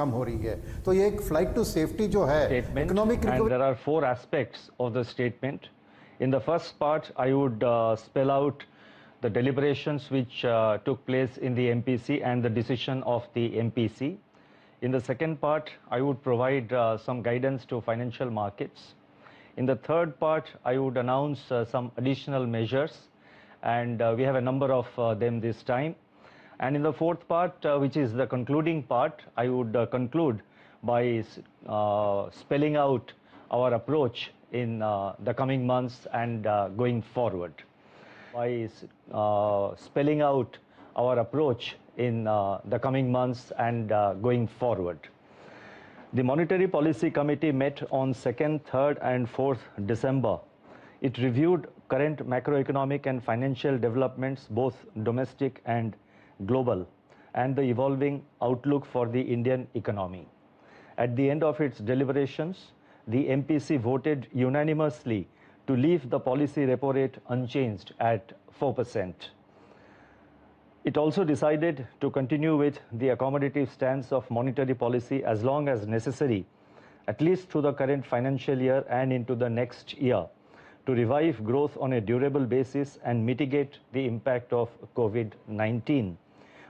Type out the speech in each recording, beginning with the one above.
कम हो रही है। तो ये एक फ्लाइट टू सेफ्टी जो है economic and there are four aspects of the statement. In the first part, I would spell out the deliberations which took place in the MPC and the decision of the MPC. In the second part, I would provide some guidance to financial markets. In the third part, I would announce some additional measures, and we have a number of them this time. And in the fourth part, which is the concluding part, I would conclude by spelling out our approach in the coming months and going forward. By spelling out our approach in the coming months and going forward. The Monetary Policy Committee met on 2nd, 3rd and 4th December. It reviewed current macroeconomic and financial developments, both domestic and global, and the evolving outlook for the Indian economy. At the end of its deliberations, the MPC voted unanimously to leave the policy repo rate unchanged at 4%. It also decided to continue with the accommodative stance of monetary policy as long as necessary, at least through the current financial year and into the next year, to revive growth on a durable basis and mitigate the impact of COVID-19,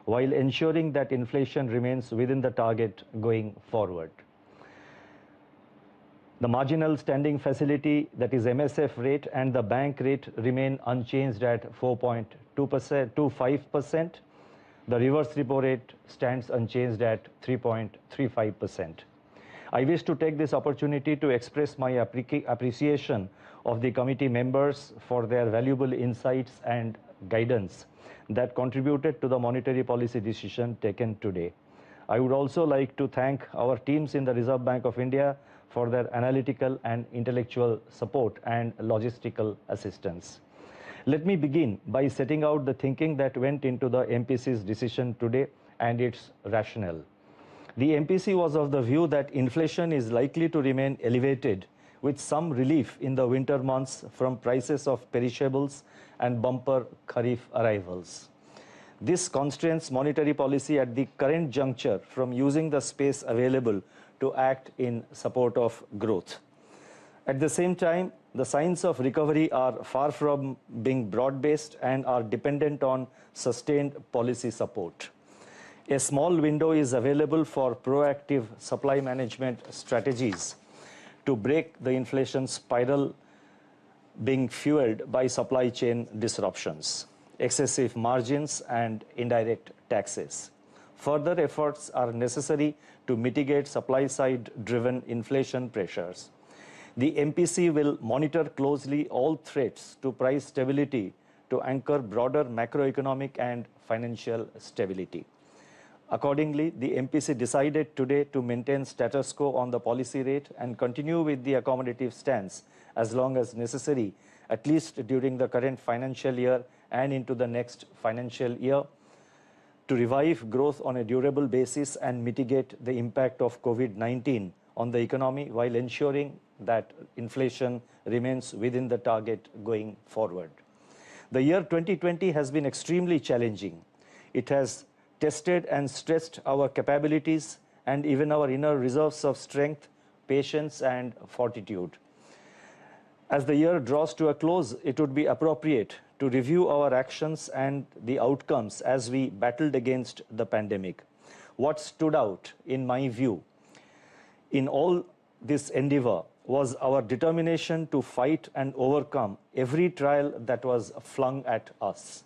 while ensuring that inflation remains within the target going forward. The marginal standing facility, that is MSF rate, and the bank rate remain unchanged at 4.25%. The reverse repo rate stands unchanged at 3.35%. I wish to take this opportunity to express my appreciation of the committee members for their valuable insights and guidance that contributed to the monetary policy decision taken today. I would also like to thank our teams in the Reserve Bank of India for their analytical and intellectual support and logistical assistance. Let me begin by setting out the thinking that went into the MPC's decision today and its rationale. The MPC was of the view that inflation is likely to remain elevated with some relief in the winter months from prices of perishables and bumper Kharif arrivals. This constrains monetary policy at the current juncture from using the space available to act in support of growth. At the same time, the signs of recovery are far from being broad-based and are dependent on sustained policy support. A small window is available for proactive supply management strategies to break the inflation spiral being fueled by supply chain disruptions, excessive margins, and indirect taxes. Further efforts are necessary to mitigate supply-side driven inflation pressures. The MPC will monitor closely all threats to price stability to anchor broader macroeconomic and financial stability. Accordingly, the MPC decided today to maintain status quo on the policy rate and continue with the accommodative stance as long as necessary, at least during the current financial year and into the next financial year, to revive growth on a durable basis and mitigate the impact of COVID-19 on the economy while ensuring that inflation remains within the target going forward. The year 2020 has been extremely challenging. It has tested and stretched our capabilities and even our inner reserves of strength, patience, and fortitude. As the year draws to a close, it would be appropriate to review our actions and the outcomes as we battled against the pandemic. What stood out, in my view, in all this endeavor was our determination to fight and overcome every trial that was flung at us.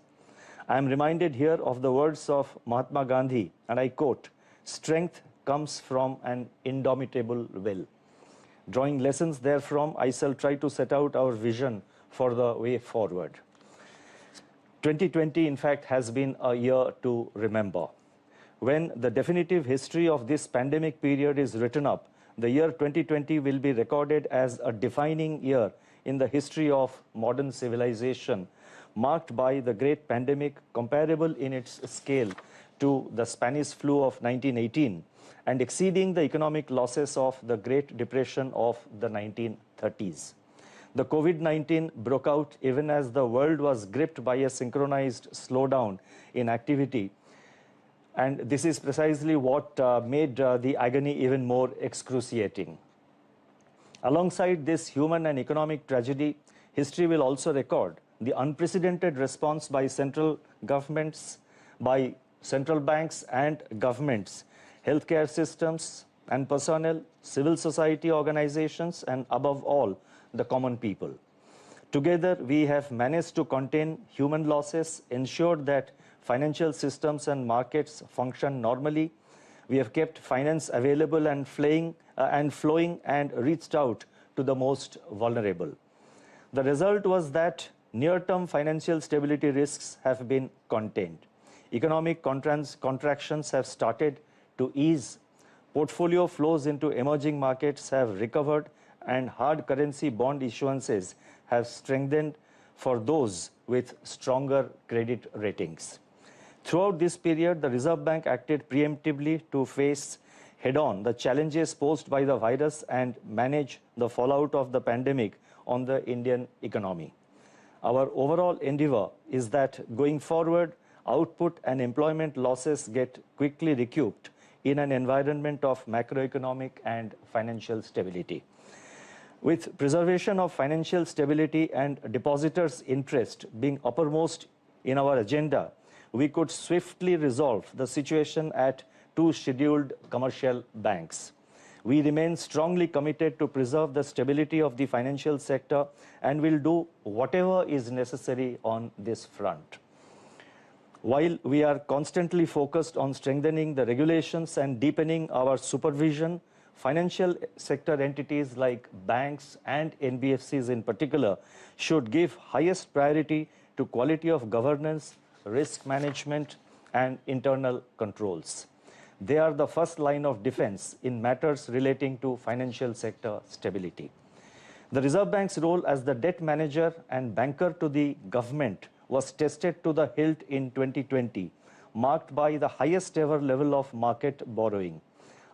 I am reminded here of the words of Mahatma Gandhi, and I quote, "Strength comes from an indomitable will." Drawing lessons therefrom, I shall try to set out our vision for the way forward. 2020, in fact, has been a year to remember. When the definitive history of this pandemic period is written up, the year 2020 will be recorded as a defining year in the history of modern civilization, marked by the great pandemic comparable in its scale to the Spanish flu of 1918 and exceeding the economic losses of the Great Depression of the 1930s. The COVID-19 broke out even as the world was gripped by a synchronized slowdown in activity And this is precisely what made the agony even more excruciating. Alongside this human and economic tragedy, history will also record the unprecedented response by central governments, by central banks and governments, healthcare systems and personnel, civil society organizations, and above all, the common people. Together, we have managed to contain human losses, ensured that financial systems and markets function normally. We have kept finance available and flowing, and reached out to the most vulnerable. The result was that near-term financial stability risks have been contained. Economic contractions have started to ease. Portfolio flows into emerging markets have recovered, and hard currency bond issuances have strengthened for those with stronger credit ratings. Throughout this period, the Reserve Bank acted preemptively to face head-on the challenges posed by the virus and manage the fallout of the pandemic on the Indian economy. Our overall endeavor is that going forward, output and employment losses get quickly recouped in an environment of macroeconomic and financial stability. With preservation of financial stability and depositors' interest being uppermost in our agenda, we could swiftly resolve the situation at two scheduled commercial banks. We remain strongly committed to preserve the stability of the financial sector and will do whatever is necessary on this front. While we are constantly focused on strengthening the regulations and deepening our supervision, financial sector entities like banks and NBFCs in particular should give highest priority to quality of governance, risk management, and internal controls. They are the first line of defense in matters relating to financial sector stability. The Reserve Bank's role as the debt manager and banker to the government was tested to the hilt in 2020, marked by the highest ever level of market borrowing.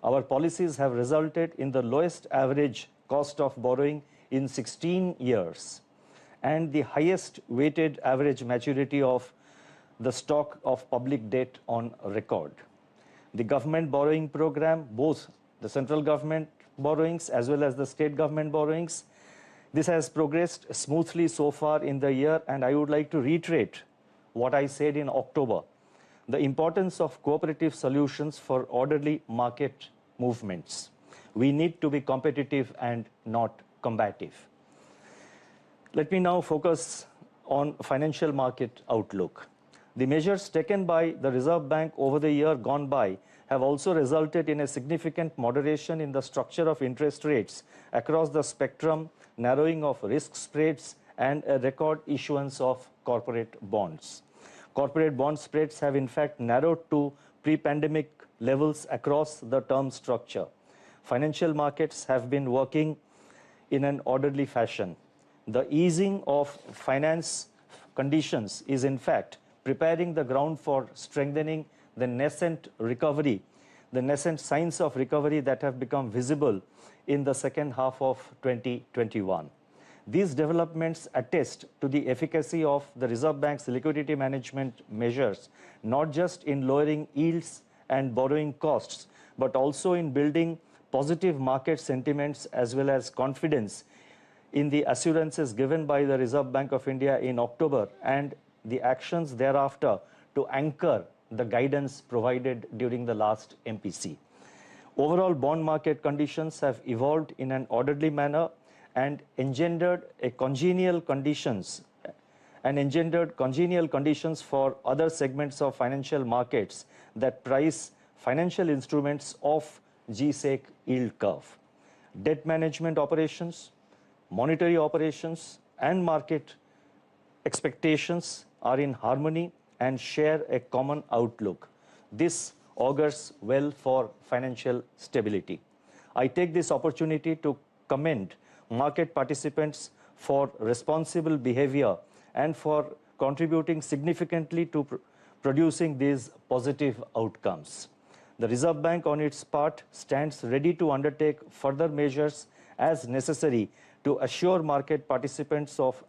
Our policies have resulted in the lowest average cost of borrowing in 16 years and the highest weighted average maturity of the stock of public debt on record. The government borrowing program, both the central government borrowings as well as the state government borrowings, this has progressed smoothly so far in the year, and I would like to reiterate what I said in October, the importance of cooperative solutions for orderly market movements. We need to be competitive and not combative. Let me now focus on financial market outlook. The measures taken by the Reserve Bank over the year gone by have also resulted in a significant moderation in the structure of interest rates across the spectrum, narrowing of risk spreads, and a record issuance of corporate bonds. Corporate bond spreads have in fact narrowed to pre-pandemic levels across the term structure. Financial markets have been working in an orderly fashion. The easing of finance conditions is in fact preparing the ground for strengthening the nascent recovery, the nascent signs of recovery that have become visible in the second half of 2021. These developments attest to the efficacy of the Reserve Bank's liquidity management measures, not just in lowering yields and borrowing costs, but also in building positive market sentiments as well as confidence in the assurances given by the Reserve Bank of India in October and the actions thereafter to anchor the guidance provided during the last MPC. Overall bond market conditions have evolved in an orderly manner and engendered congenial conditions for other segments of financial markets that price financial instruments off G-Sec yield curve. Debt management operations, monetary operations, and market expectations are in harmony and share a common outlook. This augurs well for financial stability. I take this opportunity to commend market participants for responsible behavior and for contributing significantly to producing these positive outcomes. The Reserve Bank, on its part, stands ready to undertake further measures as necessary to assure market participants of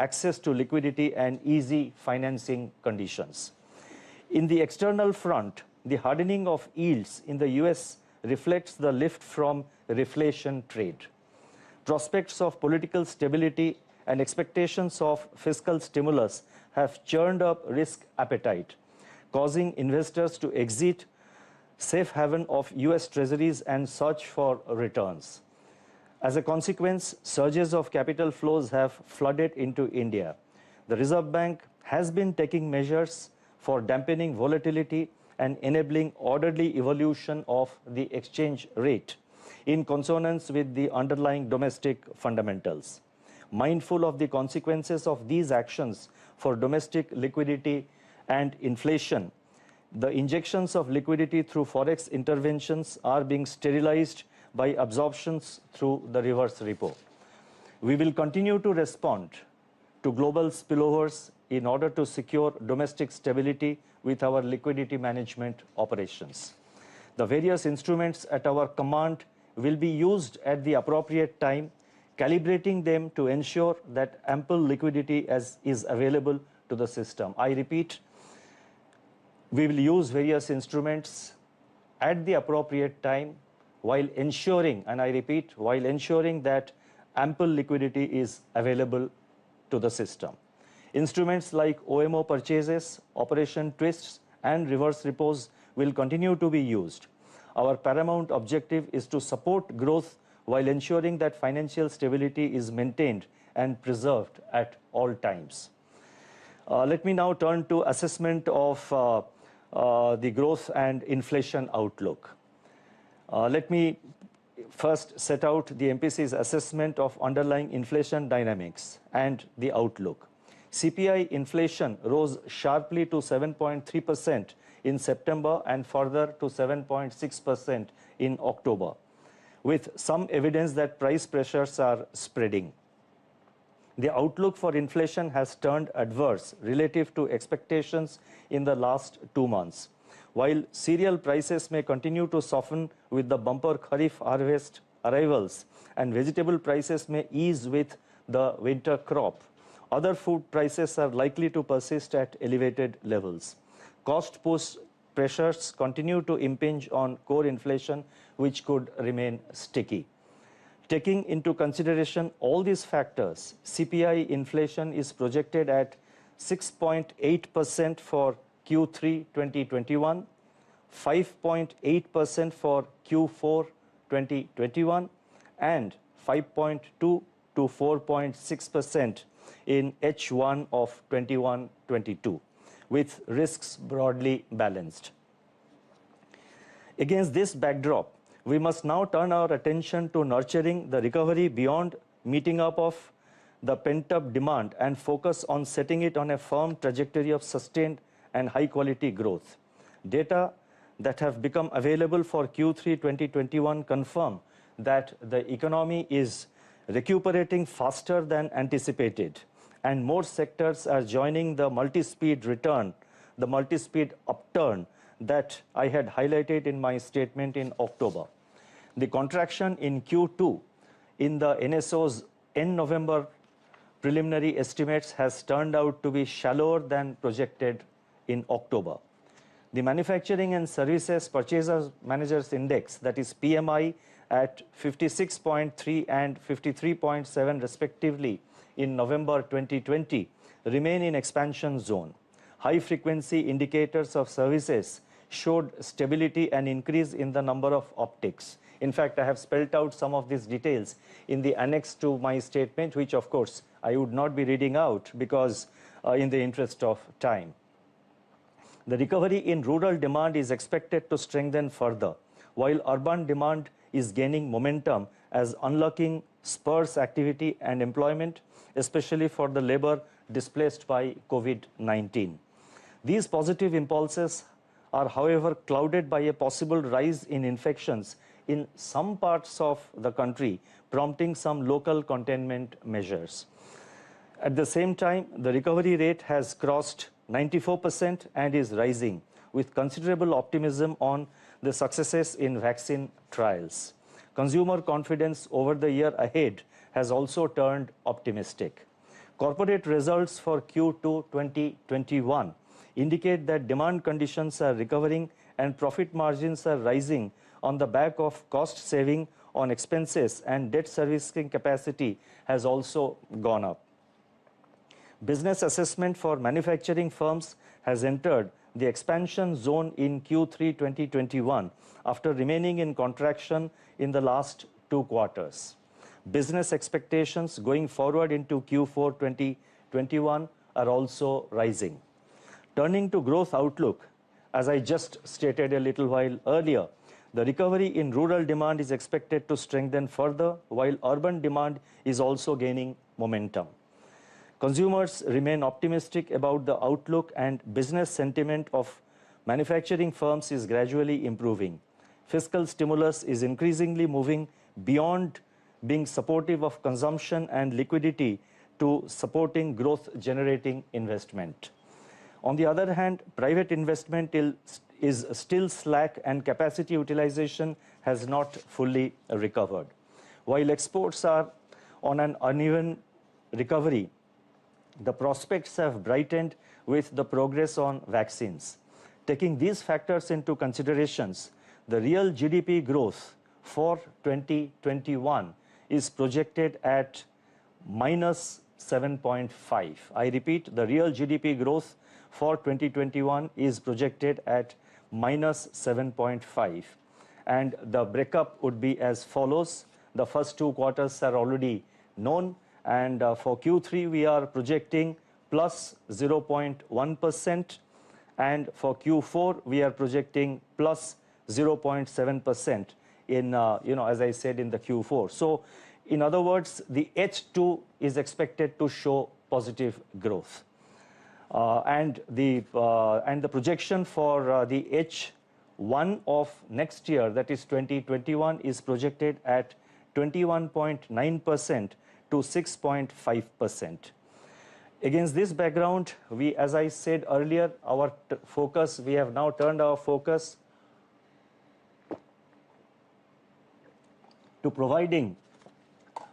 access to liquidity and easy financing conditions. In the external front, the hardening of yields in the US reflects the lift from reflation trade. Prospects of political stability and expectations of fiscal stimulus have churned up risk appetite, causing investors to exit safe haven of US treasuries and search for returns. As a consequence, surges of capital flows have flooded into India. The Reserve Bank has been taking measures for dampening volatility and enabling orderly evolution of the exchange rate in consonance with the underlying domestic fundamentals. Mindful of the consequences of these actions for domestic liquidity and inflation, the injections of liquidity through forex interventions are being sterilized by absorptions through the reverse repo. We will continue to respond to global spillovers in order to secure domestic stability with our liquidity management operations. The various instruments at our command will be used at the appropriate time, calibrating them to ensure that ample liquidity is available to the system. I repeat, we will use various instruments at the appropriate time while ensuring, and I repeat, while ensuring that ample liquidity is available to the system. Instruments like OMO purchases, operation twists, and reverse repos will continue to be used. Our paramount objective is to support growth while ensuring that financial stability is maintained and preserved at all times. Let me now turn to assessment of the growth and inflation outlook. Let me first set out the MPC's assessment of underlying inflation dynamics and the outlook. CPI inflation rose sharply to 7.3% in September and further to 7.6% in October, with some evidence that price pressures are spreading. The outlook for inflation has turned adverse relative to expectations in the last 2 months. While cereal prices may continue to soften with the bumper Kharif harvest arrivals and vegetable prices may ease with the winter crop, other food prices are likely to persist at elevated levels. Cost push pressures continue to impinge on core inflation, which could remain sticky. Taking into consideration all these factors, CPI inflation is projected at 6.8% for Q3 2021, 5.8% for Q4 2021, and 5.2 to 4.6% in H1 of 21-22, with risks broadly balanced. Against this backdrop, we must now turn our attention to nurturing the recovery beyond meeting up of the pent-up demand and focus on setting it on a firm trajectory of sustained and high-quality growth. Data that have become available for Q3 2021 confirm that the economy is recuperating faster than anticipated, and more sectors are joining the multi-speed return, the multi-speed upturn that I had highlighted in my statement in October. The contraction in Q2 in the NSO's end November preliminary estimates has turned out to be shallower than projected in October. The Manufacturing and Services Purchasers Managers Index, that is PMI, at 56.3 and 53.7 respectively in November 2020, remain in expansion zone. High-frequency indicators of services showed stability and increase in the number of optics. In fact, I have spelled out some of these details in the annex to my statement, which of course I would not be reading out because in the interest of time. The recovery in rural demand is expected to strengthen further, while urban demand is gaining momentum as unlocking spurs activity and employment, especially for the labor displaced by COVID-19. These positive impulses are, however, clouded by a possible rise in infections in some parts of the country, prompting some local containment measures. At the same time, the recovery rate has crossed 94% and is rising, with considerable optimism on the successes in vaccine trials. Consumer confidence over the year ahead has also turned optimistic. Corporate results for Q2 2021 indicate that demand conditions are recovering and profit margins are rising on the back of cost saving on expenses, and debt servicing capacity has also gone up. Business assessment for manufacturing firms has entered the expansion zone in Q3 2021 after remaining in contraction in the last 2 quarters. Business expectations going forward into Q4 2021 are also rising. Turning to growth outlook, as I just stated a little while earlier, the recovery in rural demand is expected to strengthen further, while urban demand is also gaining momentum. Consumers remain optimistic about the outlook, and business sentiment of manufacturing firms is gradually improving. Fiscal stimulus is increasingly moving beyond being supportive of consumption and liquidity to supporting growth-generating investment. On the other hand, private investment is still slack and capacity utilization has not fully recovered. While exports are on an uneven recovery, the prospects have brightened with the progress on vaccines. Taking these factors into considerations, the real GDP growth for 2021 is projected at minus 7.5. I repeat, the real GDP growth for 2021 is projected at minus 7.5. And the breakup would be as follows. The first 2 quarters are already known. And for Q3, we are projecting plus 0.1%. And for Q4, we are projecting plus 0.7% in, as I said, in the Q4. So, in other words, the H2 is expected to show positive growth. And the projection for the H1 of next year, that is 2021, is projected at 21.9% to 6.5%. Against this background, we, as I said earlier, we have now turned our focus to providing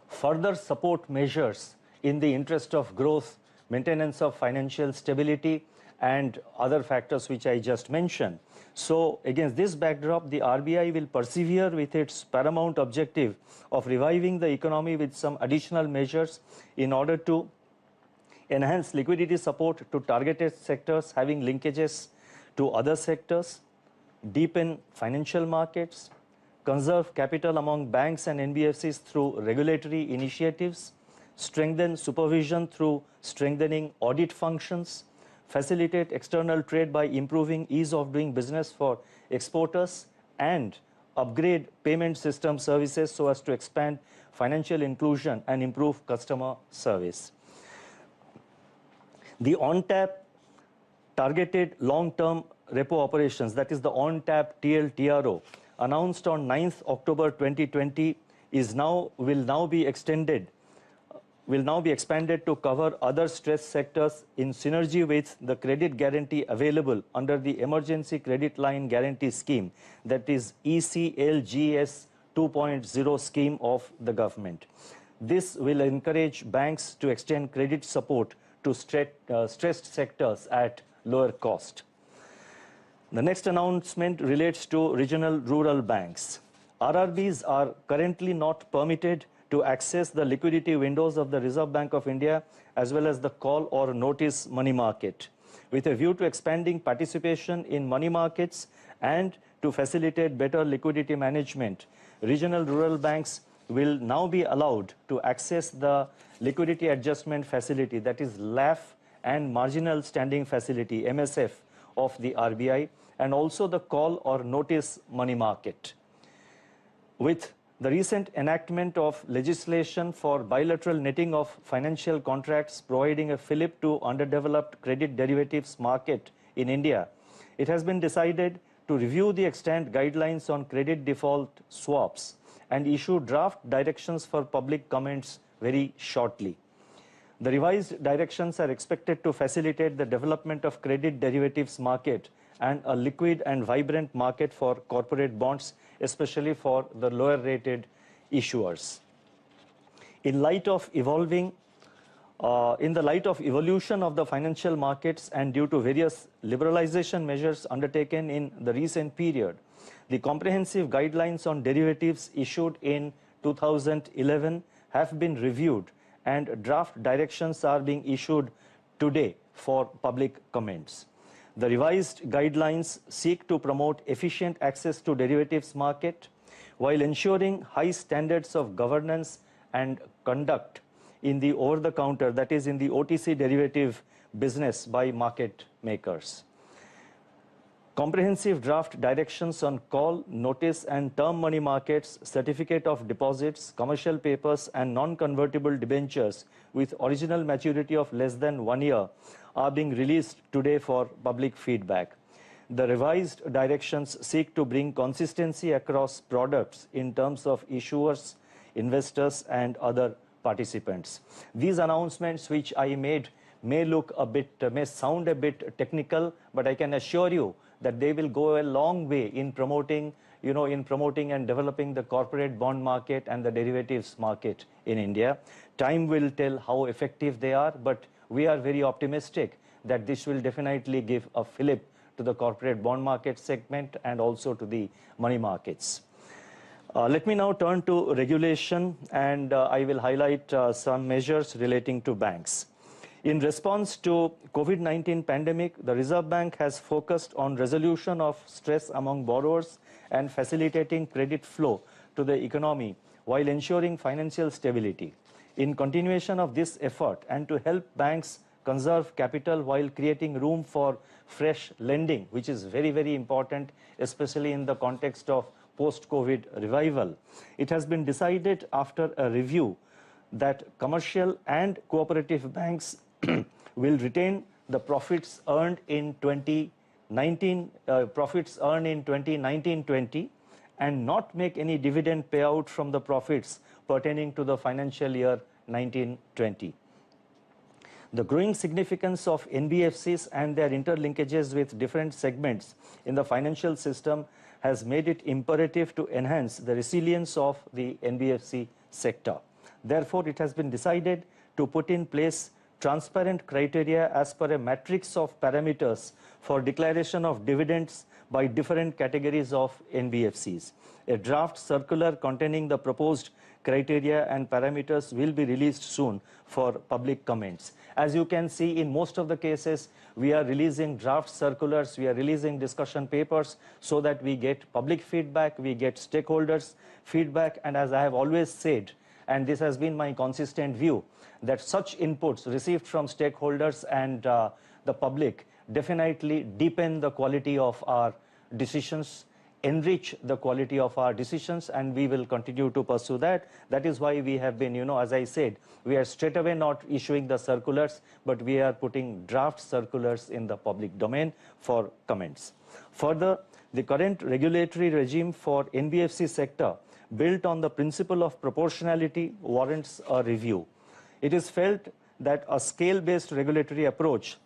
further support measures in the interest of growth, maintenance of financial stability, and other factors which I just mentioned. So, against this backdrop, the RBI will persevere with its paramount objective of reviving the economy with some additional measures in order to enhance liquidity support to targeted sectors having linkages to other sectors, deepen financial markets, conserve capital among banks and NBFCs through regulatory initiatives, strengthen supervision through strengthening audit functions, facilitate external trade by improving ease of doing business for exporters, and upgrade payment system services so as to expand financial inclusion and improve customer service. The on-tap targeted long-term repo operations, that is the on-tap TLTRO, announced on 9th October 2020, will now be expanded to cover other stressed sectors in synergy with the credit guarantee available under the Emergency Credit Line Guarantee Scheme, that is ECLGS 2.0 scheme of the government. This will encourage banks to extend credit support to stressed sectors at lower cost. The next announcement relates to regional rural banks. RRBs are currently not permitted to access the liquidity windows of the Reserve Bank of India as well as the call or notice money market. With a view to expanding participation in money markets and to facilitate better liquidity management, regional rural banks will now be allowed to access the liquidity adjustment facility, that is LAF, and marginal standing facility, MSF, of the RBI, and also the call or notice money market. With the recent enactment of legislation for bilateral netting of financial contracts providing a fillip to underdeveloped credit derivatives market in India, it has been decided to review the extant guidelines on credit default swaps and issue draft directions for public comments very shortly. The revised directions are expected to facilitate the development of credit derivatives market and a liquid and vibrant market for corporate bonds, especially for the lower rated issuers. In light of evolving In the light of evolution of the financial markets and due to various liberalization measures undertaken in the recent period, the comprehensive guidelines on derivatives issued in 2011 have been reviewed and draft directions are being issued today for public comments. The revised guidelines seek to promote efficient access to derivatives market while ensuring high standards of governance and conduct in the over-the-counter, that is in the OTC derivative business by market makers. Comprehensive draft directions on call, notice and term money markets, certificate of deposits, commercial papers and non-convertible debentures with original maturity of less than 1 year are being released today for public feedback. The revised directions seek to bring consistency across products in terms of issuers, investors and other participants. These announcements which I made may sound a bit technical, but I can assure you that they will go a long way in promoting, and developing the corporate bond market and the derivatives market in India. Time will tell how effective they are, but we are very optimistic that this will definitely give a fillip to the corporate bond market segment and also to the money markets. Let me now turn to regulation, and I will highlight some measures relating to banks. In response to COVID-19 pandemic, the Reserve Bank has focused on resolution of stress among borrowers and facilitating credit flow to the economy while ensuring financial stability. In continuation of this effort and to help banks conserve capital while creating room for fresh lending, which is very, very important, especially in the context of post-COVID revival, it has been decided after a review that commercial and cooperative banks will retain the profits earned in 2019-20 and not make any dividend payout from the profits pertaining to the financial year 19-20. The growing significance of NBFCs and their interlinkages with different segments in the financial system has made it imperative to enhance the resilience of the NBFC sector. Therefore, it has been decided to put in place transparent criteria as per a matrix of parameters for declaration of dividends by different categories of NBFCs. A draft circular containing the proposed criteria and parameters will be released soon for public comments. As you can see, in most of the cases, we are releasing draft circulars, we are releasing discussion papers so that we get public feedback, we get stakeholders' feedback, and as I have always said, and this has been my consistent view, that such inputs received from stakeholders and the public definitely deepen the quality of our decisions, enrich the quality of our decisions, and we will continue to pursue that. That is why we have been, as I said, we are straight away not issuing the circulars, but we are putting draft circulars in the public domain for comments. Further, the current regulatory regime for NBFC sector built on the principle of proportionality warrants a review. It is felt that a scale-based regulatory approach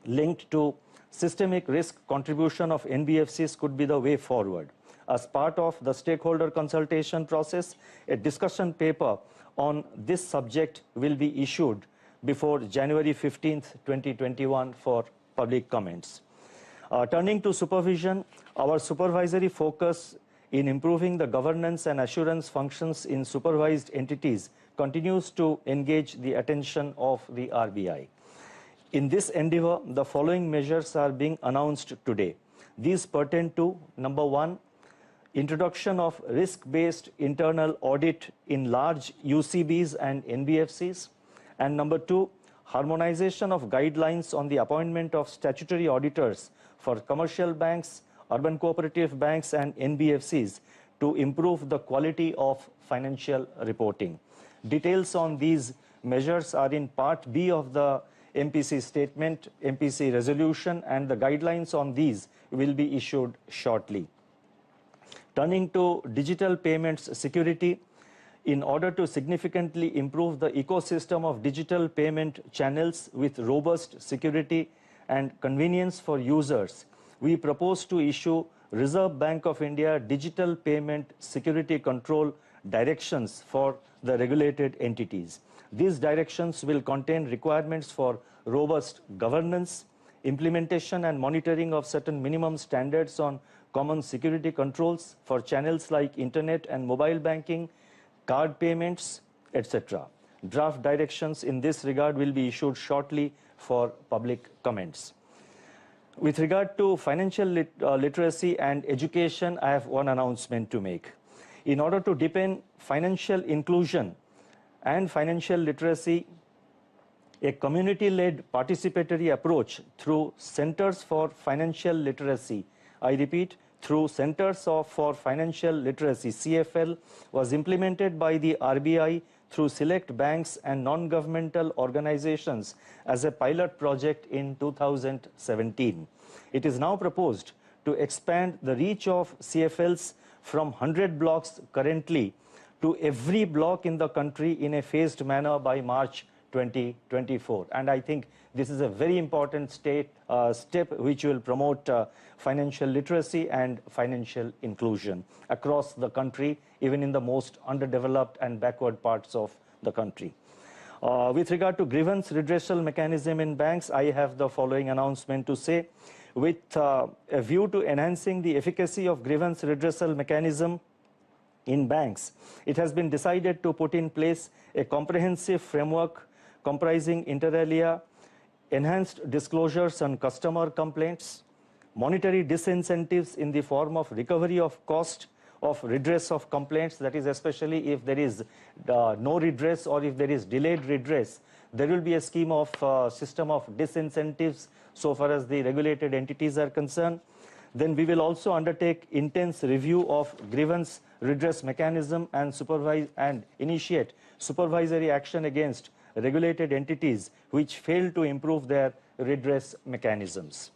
linked to systemic risk contribution of NBFCs could be the way forward. As part of the stakeholder consultation process, a discussion paper on this subject will be issued before January 15th, 2021 for public comments. Turning to supervision, our supervisory focus in improving the governance and assurance functions in supervised entities continues to engage the attention of the RBI. In this endeavor, the following measures are being announced today. These pertain to, number one, introduction of risk-based internal audit in large UCBs and NBFCs, and number two, harmonization of guidelines on the appointment of statutory auditors for commercial banks, urban cooperative banks and NBFCs to improve the quality of financial reporting. Details on these measures are in Part B of the MPC statement, MPC resolution, and the guidelines on these will be issued shortly. Turning to digital payments security, in order to significantly improve the ecosystem of digital payment channels with robust security and convenience for users, we propose to issue Reserve Bank of India Digital Payment Security Control Directions for the regulated entities. These directions will contain requirements for robust governance, implementation and monitoring of certain minimum standards on common security controls for channels like internet and mobile banking, card payments, etc. Draft directions in this regard will be issued shortly for public comments. With regard to financial literacy and education, I have one announcement to make. In order to deepen financial inclusion and financial literacy, a community-led participatory approach through Centers for Financial Literacy, I repeat, through Centers for Financial Literacy, CFL, was implemented by the RBI through select banks and non-governmental organizations as a pilot project in 2017. It is now proposed to expand the reach of CFLs from 100 blocks currently to every block in the country in a phased manner by March 2024. And I think this is a very important step which will promote financial literacy and financial inclusion across the country, even in the most underdeveloped and backward parts of the country. With regard to grievance redressal mechanism in banks, I have the following announcement to say. With a view to enhancing the efficacy of grievance redressal mechanism in banks, it has been decided to put in place a comprehensive framework comprising inter alia enhanced disclosures on customer complaints, monetary disincentives in the form of recovery of cost of redress of complaints, that is especially if there is no redress or if there is delayed redress, there will be a scheme of system of disincentives so far as the regulated entities are concerned. Then we will also undertake intense review of grievance redress mechanism and initiate supervisory action against regulated entities which fail to improve their redress mechanisms.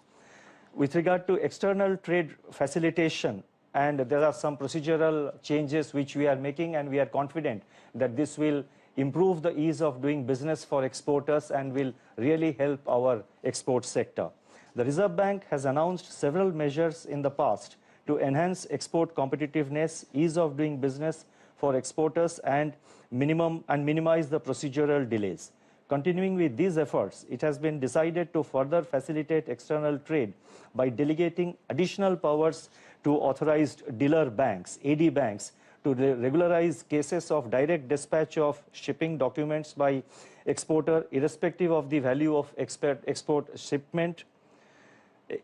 With regard to external trade facilitation, and there are some procedural changes which we are making, and we are confident that this will improve the ease of doing business for exporters and will really help our export sector. The Reserve Bank has announced several measures in the past to enhance export competitiveness, ease of doing business for exporters, and minimize the procedural delays. Continuing with these efforts, it has been decided to further facilitate external trade by delegating additional powers to authorized dealer banks, AD banks, to regularize cases of direct dispatch of shipping documents by exporter irrespective of the value of export shipment.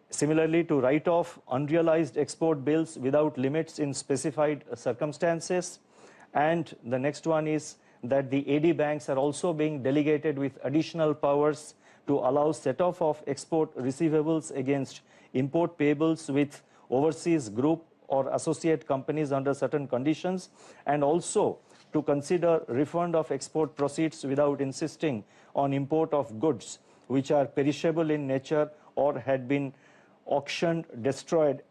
Similarly, to write off unrealized export bills without limits in specified circumstances. And the next one is that the AD banks are also being delegated with additional powers to allow set-off of export receivables against import payables with overseas group or associate companies under certain conditions, and also to consider refund of export proceeds without insisting on import of goods which are perishable in nature or had been auctioned, destroyed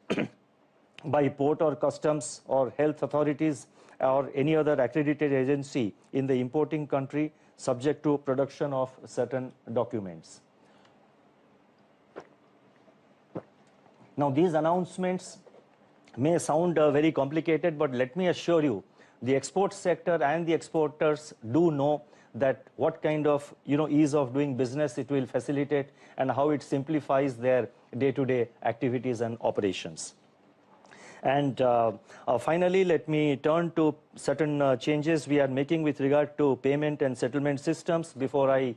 by port or customs or health authorities or any other accredited agency in the importing country subject to production of certain documents. Now, these announcements may sound very complicated, but let me assure you, the export sector and the exporters do know that what kind of ease of doing business it will facilitate and how it simplifies their day-to-day activities and operations. And finally, let me turn to certain changes we are making with regard to payment and settlement systems before I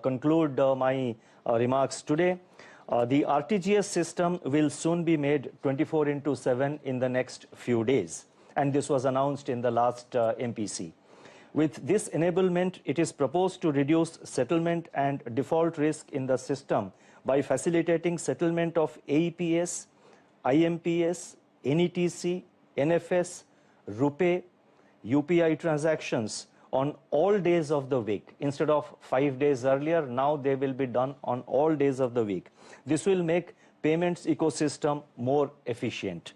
conclude my remarks today. The RTGS system will soon be made 24/7 in the next few days, and this was announced in the last MPC. With this enablement, it is proposed to reduce settlement and default risk in the system by facilitating settlement of AEPS, IMPS, NETC, NFS, RuPay, UPI transactions on all days of the week. Instead of 5 days earlier, now they will be done on all days of the week. This will make payments ecosystem more efficient.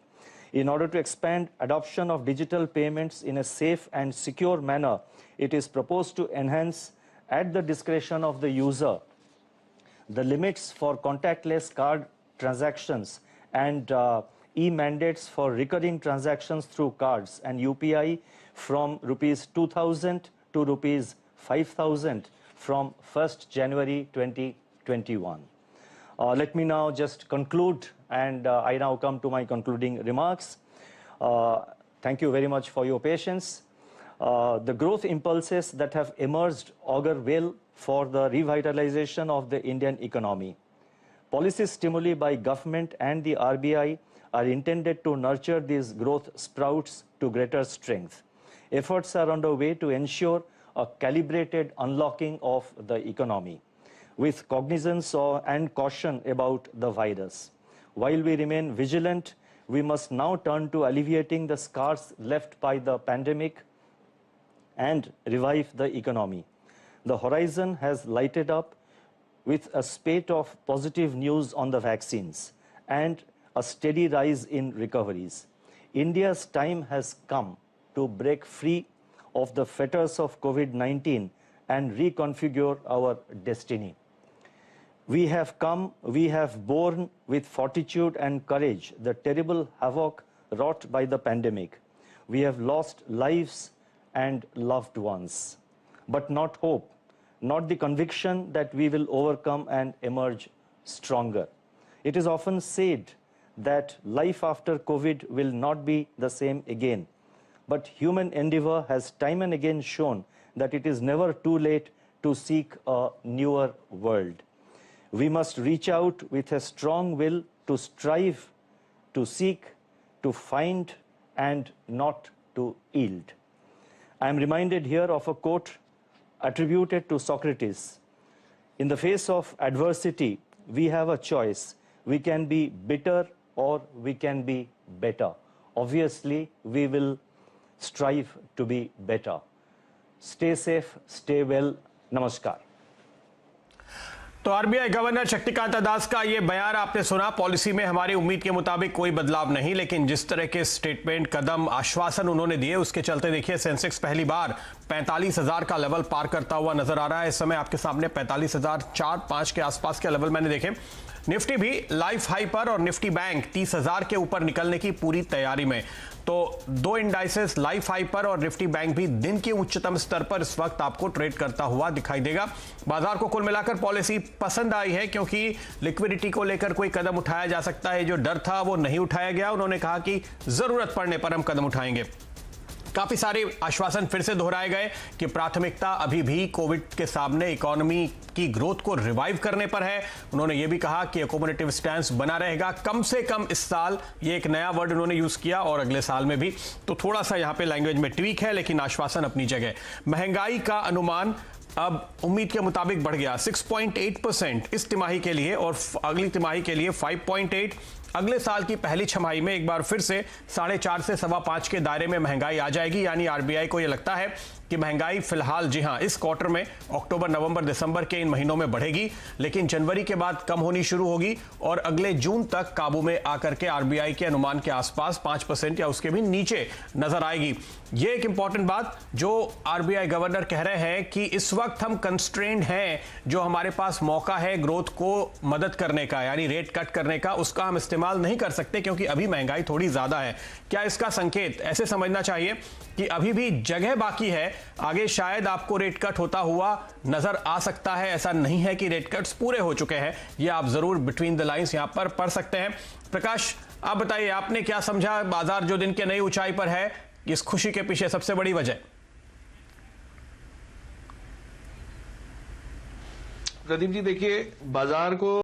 In order to expand adoption of digital payments in a safe and secure manner, it is proposed to enhance, at the discretion of the user, the limits for contactless card transactions and e-mandates for recurring transactions through cards and UPI from rupees 2,000 to rupees 5,000 from 1st January 2021. Let me now just conclude, and I now come to my concluding remarks. Thank you very much for your patience. The growth impulses that have emerged augur well for the revitalization of the Indian economy. Policy stimuli by government and the RBI are intended to nurture these growth sprouts to greater strength. Efforts are underway to ensure a calibrated unlocking of the economy, with cognizance and caution about the virus. While we remain vigilant, we must now turn to alleviating the scars left by the pandemic and revive the economy. The horizon has lighted up with a spate of positive news on the vaccines and a steady rise in recoveries. India's time has come to break free of the fetters of COVID-19 and reconfigure our destiny. We have borne with fortitude and courage the terrible havoc wrought by the pandemic. We have lost lives and loved ones, but not hope, not the conviction that we will overcome and emerge stronger. It is often said that life after COVID will not be the same again, but human endeavor has time and again shown that it is never too late to seek a newer world. We must reach out with a strong will to strive, to seek, to find, and not to yield. I am reminded here of a quote attributed to Socrates. In the face of adversity, we have a choice. We can be bitter or we can be better. Obviously, we will strive to be better. Stay safe, stay well. Namaskar. तो RBI governor Shaktikanta Das का ये बयान आपने सुना। Policy में हमारी उम्मीद के मुताबिक कोई बदलाव नहीं, लेकिन जिस तरह के स्टेटमेंट, कदम, आश्वासन उन्होंने दिए, उसके चलते देखिए सेंसेक्स पहली बार 45,000 का लेवल पार करता हुआ नजर आ रहा है। इस समय आपके सामने 45,004-5 के आसपास के लेवल मैंने देखे। निफ्टी भी लाइफ हाई पर और निफ्टी बैंक 30,000 के ऊपर निकलने की पूरी तैयारी में। तो दो इंडाइसेस लाइफ हाई पर और निफ्टी बैंक भी दिन के उच्चतम स्तर पर इस वक्त आपको ट्रेड करता हुआ दिखाई देगा। बाजार को कुल मिलाकर पॉलिसी पसंद आई है, क्योंकि लिक्विडिटी को लेकर कोई कदम उठाया जा सकता है। जो डर था वो नहीं उठाया गया। उन्होंने कहा कि जरूरत पड़ने पर हम कदम उठाएंगे। काफी सारे आश्वासन फिर से दोहराए गए कि प्राथमिकता अभी भी कोविड के सामने इकोनॉमी की ग्रोथ को रिवाइव करने पर है। उन्होंने यह भी कहा कि अकोमोडेटिव स्टैंस बना रहेगा कम से कम इस साल। ये एक नया वर्ड उन्होंने यूज किया, और अगले साल में भी। तो थोड़ा सा यहां पे लैंग्वेज में ट्वीक है, लेकिन आश्वासन अपनी जगह। महंगाई का अनुमान अब उम्मीद के मुताबिक बढ़ गया 6.8% इस तिमाही के लिए, और अगली तिमाही के लिए 5.8। अगले साल की पहली छमाही में एक बार फिर से 4.5 से 5.25 के दायरे में महंगाई आ जाएगी। यानी आरबीआई को यह लगता है कि महंगाई फिलहाल, जी हां, इस क्वार्टर में अक्टूबर, नवंबर, दिसंबर के इन महीनों में बढ़ेगी, लेकिन जनवरी के बाद कम होनी शुरू होगी और अगले जून तक काबू में आकर के आरबीआई के अनुमान के आसपास 5% या उसके भी नीचे नजर आएगी। यह एक इंपॉर्टेंट बात जो आरबीआई गवर्नर कह रहे हैं कि इस वक्त हम कंस्ट्रेंड हैं, जो हमारे पास मौका है ग्रोथ को मदद करने का, यानी रेट कट करने का, उसका हम इस्तेमाल नहीं कर सकते क्योंकि अभी महंगाई थोड़ी ज्यादा है। क्या इसका संकेत ऐसे समझना चाहिए कि अभी भी जगह बाकी है, आगे शायद आपको रेट कट होता हुआ नजर आ सकता है? ऐसा नहीं है कि रेट कट्स पूरे हो चुके हैं, यह आप जरूर बिटवीन द लाइंस यहां पर पढ़ सकते हैं। प्रकाश, आप बताइए, आपने क्या समझा? बाजार जो दिन के नई ऊंचाई पर है, इस खुशी के पीछे सबसे बड़ी वजह? प्रदीप जी, देखिए, बाजार को